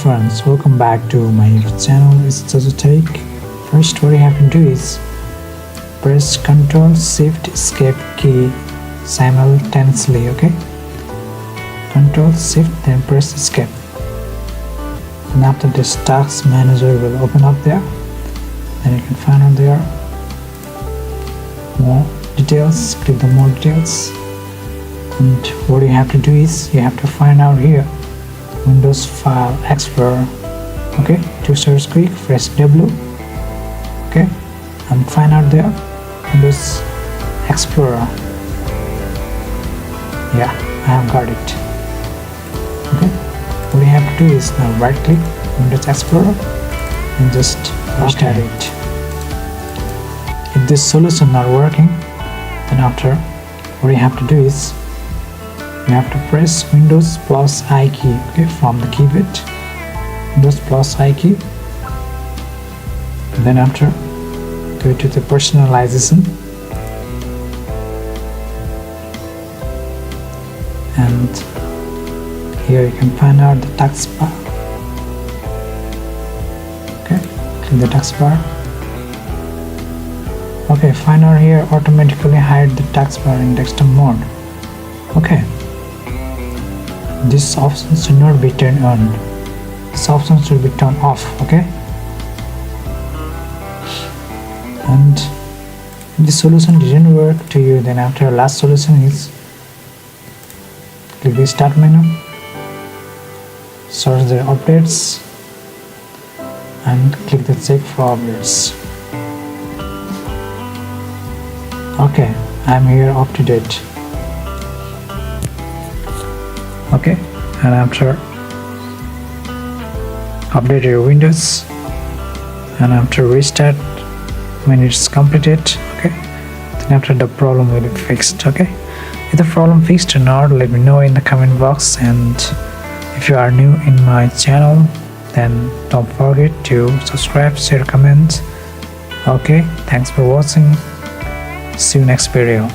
friends, welcome back to my YouTube channel. It's just a take. First, what you have to do is press Ctrl Shift Escape key simultaneously. Okay, Ctrl Shift, then press Escape. And after this, Task Manager will open up there. Then you can find out there more details. Click the more details. And what you have to do is you have to find out here Windows File Explorer. Okay, to search quick, press W. Okay, and find out there Windows Explorer. Yeah, I have got it. Okay, what you have to do is now right click Windows Explorer and just restart it. If this solution not working, then after what you have to do is you have to press Windows plus I key, okay, from the keyboard. Windows plus I key. And then after, go to the personalization. And here you can find out the taskbar. Okay, click the taskbar. Okay, find out here automatically hide the taskbar in desktop mode. Okay. This option should not be turned on. This option should be turned off. Okay. And if the solution didn't work to you, then after last solution is click the start menu, search the updates, and click the check for updates. Okay, I'm here up to date. Okay, and after update your Windows, and after restart when it's completed, okay, then after the problem will be fixed. Okay, if the problem fixed or not, let me know in the comment box. And if you are new in my channel, then don't forget to subscribe, share, comment. Okay, thanks for watching. See you next video.